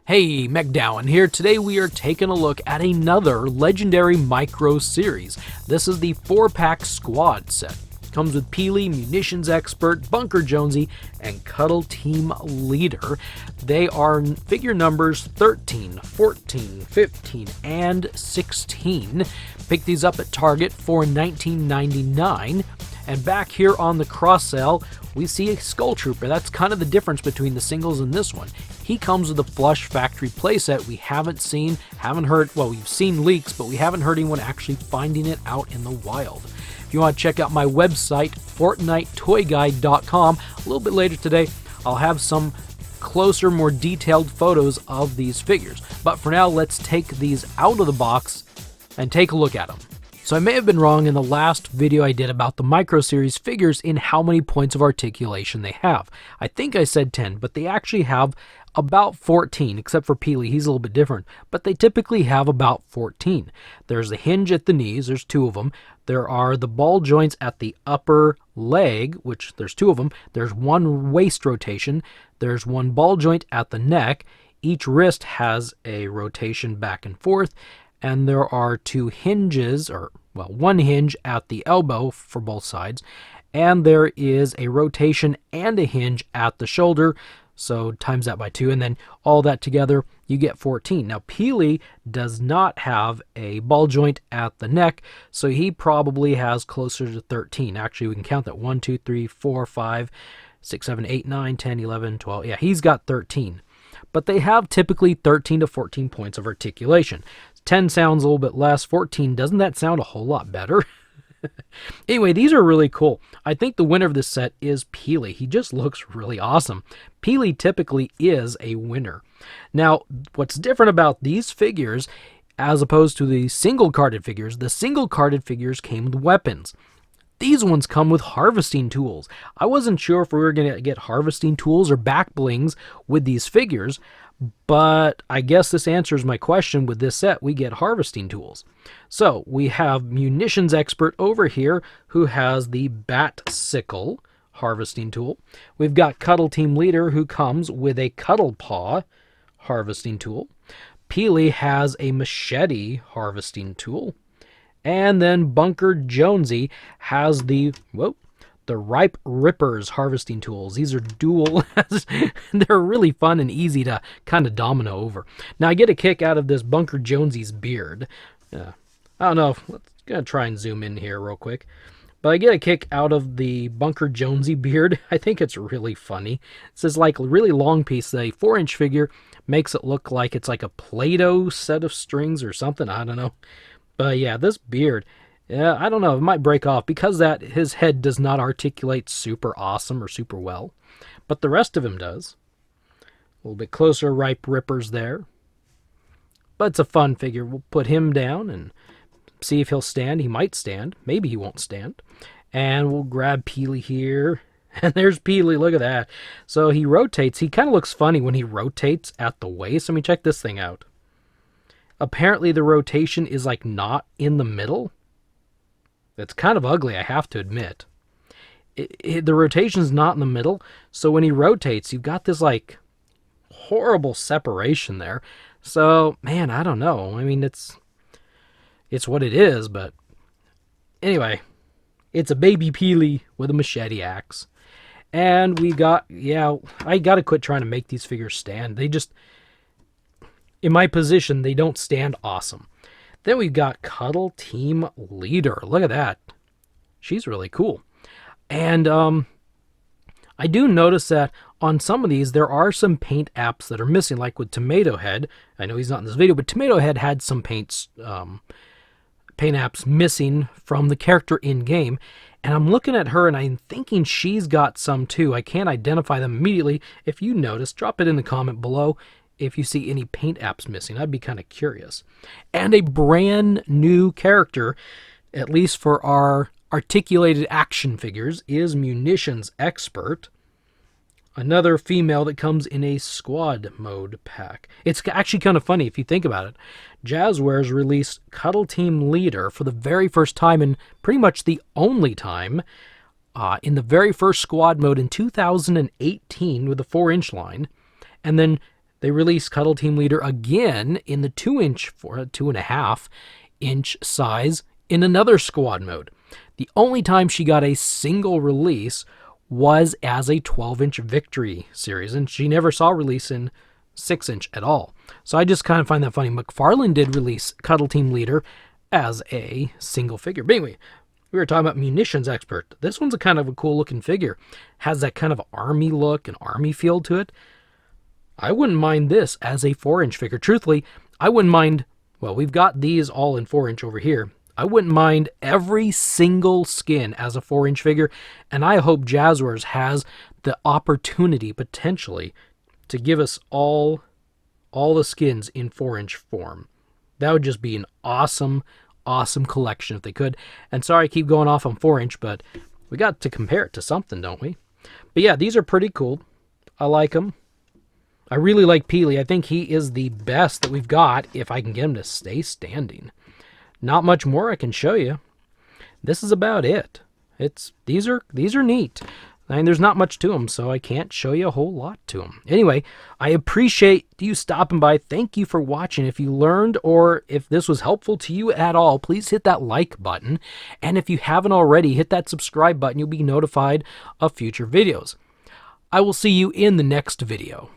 Hey, MacDowin here. Today we are taking a look at another legendary micro series. This is the 4-pack Squad set. Comes with Peely, Munitions Expert, Bunker Jonesy, and Cuddle Team Leader. They are figure numbers 13, 14, 15, and 16. Pick these up at Target for $19.99. And back here on the cross sale, we see a Skull Trooper. That's kind of the difference between the singles and this one. He comes with a flush factory playset. We haven't seen, haven't heard, well, we've seen leaks, but we haven't heard anyone actually finding it out in the wild. If you want to check out my website, FortniteToyGuide.com, a little bit later today, I'll have some closer, more detailed photos of these figures. But for now, let's take these out of the box and take a look at them. So I may have been wrong in the last video I did about the Micro Series figures in how many points of articulation they have. I think I said 10, but they actually have about 14, except for Peely, he's a little bit different, but they typically have about 14. There's a hinge at the knees, there's 2 of them. There are the ball joints at the upper leg, which there's 2 of them. There's 1 waist rotation. There's 1 ball joint at the neck. Each wrist has a rotation back and forth. And there are 2 hinges, or, well, 1 hinge at the elbow for both sides. And there is a rotation and a hinge at the shoulder. So times that by 2, and then all that together, you get 14. Now, Peely does not have a ball joint at the neck, so he probably has closer to 13. Actually, we can count that 1, 2, 3, 4, 5, 6, 7, 8, 9, 10, 11, 12. Yeah, he's got 13. But they have typically 13 to 14 points of articulation. 10 sounds a little bit less. 14, doesn't that sound a whole lot better? Anyway, these are really cool. I think the winner of this set is Peely. He just looks really awesome. Peely typically is a winner. Now, what's different about these figures as opposed to the single-carded figures, the single-carded figures came with weapons. These ones come with harvesting tools. I wasn't sure if we were going to get harvesting tools or back blings with these figures, but I guess this answers my question. With this set, we get harvesting tools. So we have Munitions Expert over here who has the Batsickle harvesting tool. We've got Cuddle Team Leader who comes with a Cuddle Paw harvesting tool. Peely has a Machete harvesting tool. And then Bunker Jonesy has the Ripe Rippers harvesting tools. These are dual. They're really fun and easy to kind of domino over. Now, I get a kick out of this Bunker Jonesy's beard. I don't know. I'm going to try and zoom in here real quick. But I get a kick out of the Bunker Jonesy beard. I think it's really funny. This is like a really long piece. The 4-inch figure makes it look like it's like a Play-Doh set of strings or something. I don't know. But yeah, this beard, yeah, I don't know, it might break off because that his head does not articulate super awesome or super well, but the rest of him does. A little bit closer, Ripe Rippers there. But it's a fun figure. We'll put him down and see if he'll stand. He might stand. Maybe he won't stand. And we'll grab Peely here. And there's Peely. Look at that. So he rotates. He kind of looks funny when he rotates at the waist. I mean, check this thing out. Apparently the rotation is like not in the middle. It's kind of ugly, I have to admit. The rotation's not in the middle, so when he rotates, you've got this like horrible separation there. So, man, I don't know. I mean, it's what it is, but anyway, it's a baby Peely with a machete axe. And we got, yeah, I got to quit trying to make these figures stand. They just, in my position, they don't stand awesome. Then we've got Cuddle Team Leader. Look at that. She's really cool. And I do notice that on some of these, there are some paint apps that are missing, like with Tomato Head. I know he's not in this video, but Tomato Head had some paint apps missing from the character in-game. And I'm looking at her, and I'm thinking she's got some too. I can't identify them immediately. If you notice, drop it in the comment below. If you see any paint apps missing, I'd be kind of curious. And a brand new character, at least for our articulated action figures, is Munitions Expert. Another female that comes in a squad mode pack. It's actually kind of funny if you think about it. Jazwares released Cuddle Team Leader for the very first time, and pretty much the only time, in the very first squad mode in 2018 with the 4-inch line. And then They released Cuddle Team Leader again in the 2-inch for a 2.5-inch size in another squad mode. The only time she got a single release was as a 12-inch Victory series, and she never saw release in 6-inch at all. So I just kind of find that funny. McFarlane did release Cuddle Team Leader as a single figure. But anyway, we were talking about Munitions Expert. This one's a kind of a cool looking figure. Has that kind of army look and army feel to it. I wouldn't mind this as a 4-inch figure. Truthfully, I wouldn't mind, well, we've got these all in 4-inch over here. I wouldn't mind every single skin as a 4-inch figure, and I hope Jazwares has the opportunity, potentially, to give us all the skins in 4-inch form. That would just be an awesome, awesome collection if they could. And sorry I keep going off on 4-inch, but we got to compare it to something, don't we? But yeah, these are pretty cool. I like them. I really like Peely. I think he is the best that we've got if I can get him to stay standing. Not much more I can show you. This is about it. These are neat. I mean, there's not much to them, so I can't show you a whole lot to them. Anyway, I appreciate you stopping by. Thank you for watching. If you learned or if this was helpful to you at all, please hit that like button. And if you haven't already, hit that subscribe button. You'll be notified of future videos. I will see you in the next video.